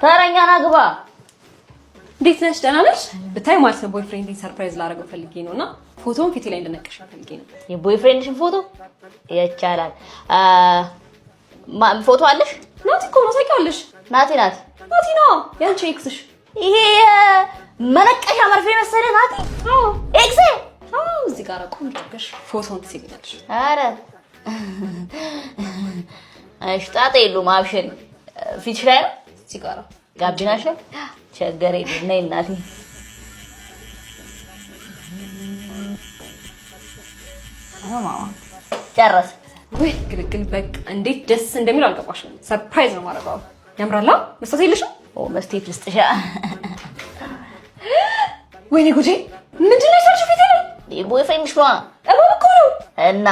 ተረኛና ግባ እንዴት ነሽ ደህና ነሽ ብታይ ማለት ነው ቦይፍሬንድን ሰርፕራይዝ ላደርገው ፈልጌ ነውና ፎቶውን ፊቴ ላይ እንድነቅሽ ፈልጌ ነው የቦይፍሬንድሽን ፎቶ ይቻላል ፎቶ አለሽ ናቲ እኮ ነው ታውቂዋለሽ ናቲ ነው ያንቺ ኤክስሽ ይሄ መነቀሻ መርፌ መሰለ ናቲ አዎ ኤክስ አዎ እዚህ ጋር ቆንጆ አድርገሽ ፎቶውን ትስይልኛለሽ አረ አይሽጣጥ የለውም አብሽሪ ፊትሽ ላይ ነው እዚህ ጋር ጋቢናሽ ላይ ቸገር የለም ነይ እናቴ ማማ ጨረስ ወይ ግልግል በቃ እንዴት ደስ እንደሚል አልገባሽም ሰርፕራይዝ ነው ማረጋው ያምራላ መስጠት የለሽም ኦ መስቴት ልስጥሻ ወይኔ ጉዴ ምንድነው የሰርሽ ፊት ላይ ቦይፍሬንድሽ ነው እኮ ነው እና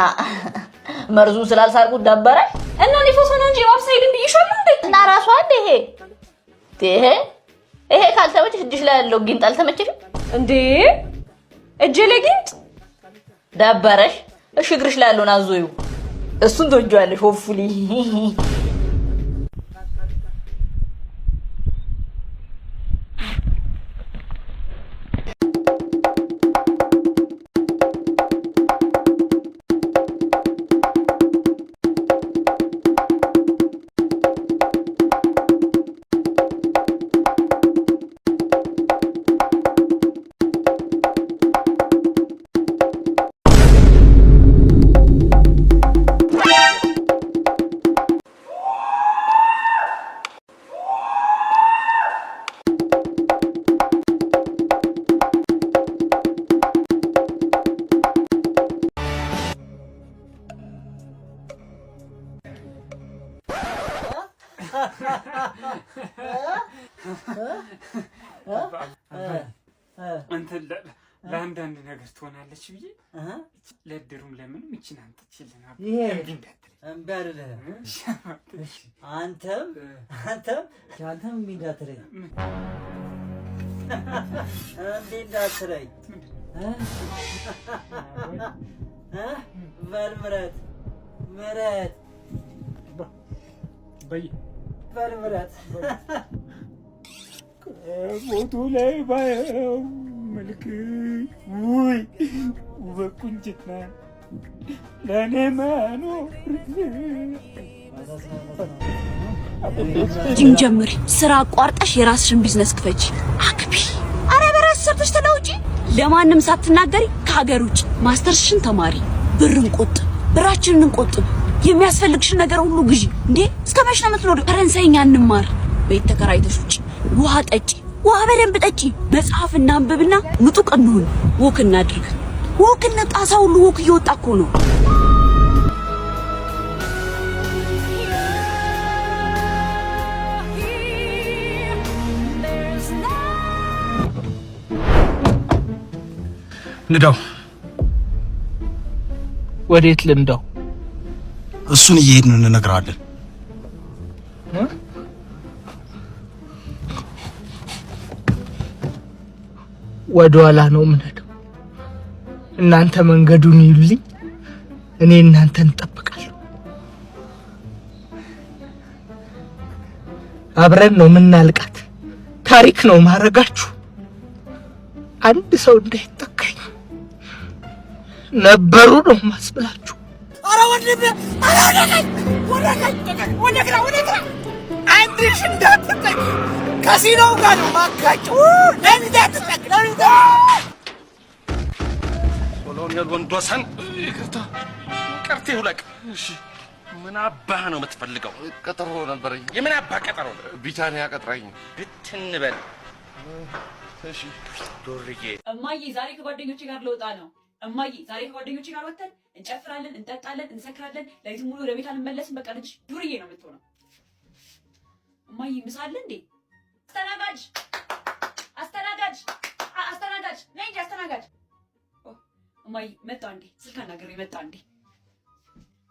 መርዙን ስላልሳልኩት ደበረሽ እና እኔ ፎቶ ነው እንጂ ዌብሳይት ብዬሻለሁ እንዴ እና ራሷ እንደ ይሄ ካልተመቸሽ እጅሽ ላይ ያለው ጊንጥ አልተመቸሽም እንዴ እጄ ላይ ጊንጥ ደበረሽ እሺ እግርሽ ላይ ያለውን አዞዩ እሱን ትወጂዋለሽ ሆፕፉሊ አንተ ለአንዳንድ ነገር ትሆናለች ብዬ ለድሩም ለምንም እቺን አንተችልና እምቢ አይደለም አንተም እምቢ እንዳትለኝ በልምረት በልምረት ፎቶ ላይ ባየው መልክ ውይ በቁንጅና ለእኔ መኖር ጂም ጀምሪ ስራ አቋርጠሽ የራስሽን ቢዝነስ ክፈች አክቢ አረ በራስ ሰርተሽ ተለውጪ ለማንም ሳትናገሪ ከሀገር ውጭ ማስተርስሽን ተማሪ ብርን ቆጥብ ብራችንን እንቆጥብ የሚያስፈልግሽን ነገር ሁሉ ግዢ እንዴ እስከመቼ ነው የምትኖሪው ፈረንሳይኛ እንማር ቤት ተከራይተሽ ውጪ ውሃ ጠጪ ውሃ በደንብ ጠጪ መጽሐፍ እናንብብና ምጡቅ እንሁን ወክ እናድርግ ወክ እንጣሳ ሁሉ ወክ እየወጣ እኮ ነው ንዳው ወዴት ልንዳው እሱን እየሄድን እንነግራለን ወደኋላ ነው ምንሄደው እናንተ መንገዱን ይሉልኝ እኔ እናንተን እንጠብቃለሁ አብረን ነው ምናልቃት ታሪክ ነው ማረጋችሁ አንድ ሰው እንዳይተካኝ ነበሩ ነው ማስብላችሁ አረ ወንድም ወደቀኝ አንድሽ እንዳትጠቅ ከሲኖው ጋር ነው ማጋጨው እንዳትጠቅ ኮሎኔል ወንዶሰን ይቅርታ ቀርቴው ለቅ እሺ ምን አባህ ነው የምትፈልገው ቀጠሮ ነበረኝ የምን አባህ ቀጠሮ ቢታንያ ቀጥራኝ ብትንበል እሺ ዶርዬ እማዬ ዛሬ ከጓደኞቼ ጋር ልወጣ ነው እማዬ ዛሬ ከጓደኞቼ ጋር ወጥተን እንጨፍራለን እንጠጣለን እንሰክራለን ለይቱ ሙሉ ወደ ቤት አንመለስም በቃ ልጅ ዱርዬ ነው የምትሆነው እማዬ ምሳ አለ እንዴ አስተናጋጅ ነይ እንጂ አስተናጋጅ እማዬ መጣ እንዴ ስልክ አናግሬ መጣ እንዴ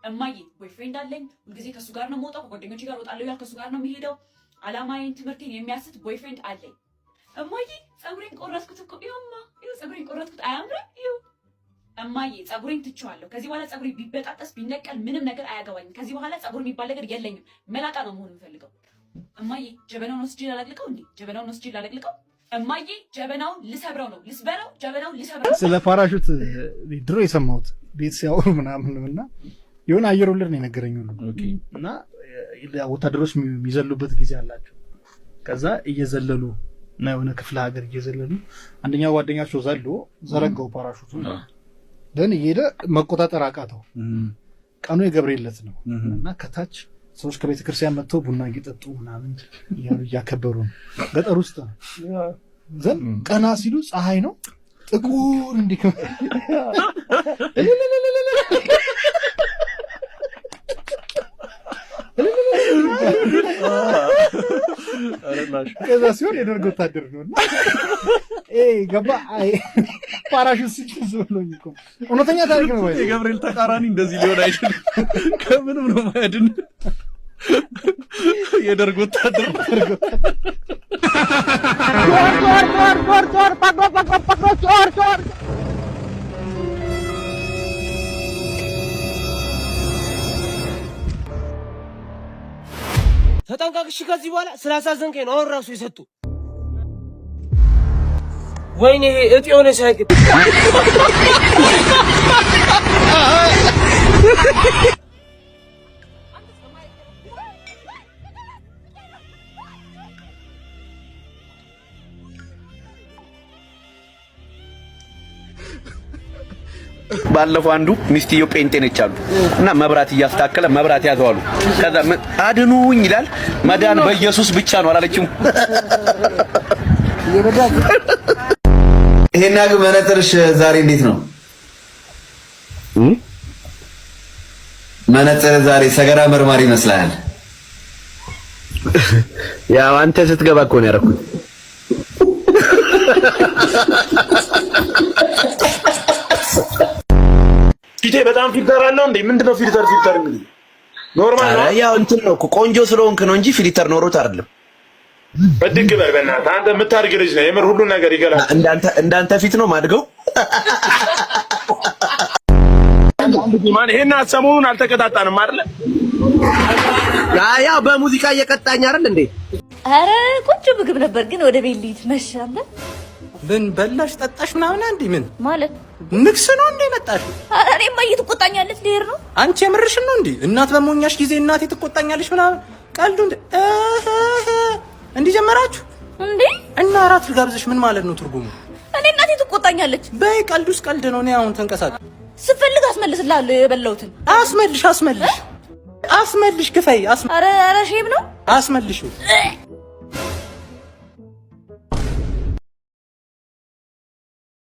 እማዬ ቦይፍሬንድ አለኝ ሁልጊዜ ከሱ ጋር ነው የምወጣው ከጓደኞቼ ጋር ወጣለሁ ያል ከሱ ጋር ነው የሚሄደው አላማዬን ትምህርቴን የሚያስት ቦይፍሬንድ አለኝ እማዬ ፀጉሬን ቆረጥኩት እኮ ይኸውማ ይኸው ፀጉሬን ቆረጥኩት አያምርም ይኸው እማዬ ፀጉሬን ትቼዋለሁ ከዚህ በኋላ ፀጉሬ ቢበጣጠስ ቢነቀል ምንም ነገር አያገባኝም ከዚህ በኋላ ፀጉር የሚባል ነገር የለኝም መላጣ ነው መሆን የምፈልገው እማዬ ጀበናውን ወስጄ ላለቅልቀው እንዴ? ጀበናውን ወስጄ ላለቅልቀው? እማዬ ጀበናውን ልሰብረው ነው። ልስበረው? ጀበናውን ልሰብረው። ስለ ፓራሹት ድሮ የሰማሁት ቤት ሲያወሩ ምናምን እና የሆነ አየር ወለድ ነው የነገረኝ ሁሉ እና ወታደሮች የሚዘሉበት ጊዜ አላቸው። ከዛ እየዘለሉ እና የሆነ ክፍለ ሀገር እየዘለሉ አንደኛው ጓደኛቸው ዘሎ ዘረጋው ፓራሹቱን ደን እየሄደ መቆጣጠር አቃተው። ቀኑ የገብርኤለት ነው እና ከታች ሰዎች ከቤተ ክርስቲያን መጥተው ቡና እየጠጡ ምናምን እያከበሩ ነው። ገጠር ውስጥ ዘን ቀና ሲሉ ፀሐይ ነው ጥቁር እንዲህ ከዛ ሲሆን የደርግ ወታደር ነው እና ገባ ፓራሹት ሲይዝ ብሎኝ እኮ እውነተኛ ታሪክ ነው። የገብርኤል ተቃራኒ እንደዚህ ሊሆን አይችልም። ከምንም ነው ማያድን የደርግ ወታደር ተጠንቀቅሽ። ከዚህ በኋላ ስላሳዘንከኝ ነው አሁን ራሱ የሰጡ። ወይኔ እጥ የሆነ ሳይክል ባለፈው አንዱ ሚስትየው ጴንጤ ነች አሉ እና መብራት እያስተካከለ መብራት ያዘዋሉ። ከዛ አድኑኝ ይላል። መዳን በኢየሱስ ብቻ ነው አላለችም? ይሄን ያገ መነጽርሽ ዛሬ እንዴት ነው? መነጽር ዛሬ ሰገራ መርማሪ ይመስላል። ያው አንተ ስትገባ እኮ ነው ያደረኩት። ፊቴ በጣም ፊልተር አለው እንዴ? ምንድነው ፊልተር እንግዲህ ኖርማል ነው። ያው እንትን ነው እኮ ቆንጆ ስለሆንክ ነው እንጂ ፊልተር ኖሮት አይደለም። በድግ በል በእናትህ አንተ የምታድግ ልጅ ነህ። የምር ሁሉ ነገር ይገላል። እንዳንተ ፊት ነው ማድገው። ማን ይሄን ሰሞኑን አልተቀጣጣንም አይደለ? ያው በሙዚቃ እየቀጣኝ አይደል እንዴ? አረ ቆንጆ ምግብ ነበር ግን ወደ ቤት ልሂድ መሻለ። ምን በላሽ ጠጣሽ ምናምን እንዴ? ምን ማለት ንክስ ነው እንዴ መጣሽ? አረ እኔማ እየተቆጣኛለች ልሄድ ነው። አንቺ የምርሽን ነው እንዴ? እናት በሞኛሽ ጊዜ እናቴ ትቆጣኛለች ምናምን ቀልዱ እንዴ ጀመራችሁ እንዴ? እና አራት ልጋብዝሽ ምን ማለት ነው ትርጉሙ? እኔ እናቴ ትቆጣኛለች። በይ ቀልዱስ ቀልድ ነው። እኔ አሁን ተንቀሳቀስ ስፈልግ አስመልስልሃለሁ የበላሁትን። አስመልሽ ክፈይ። አረ ሼም ነው አስመልሽው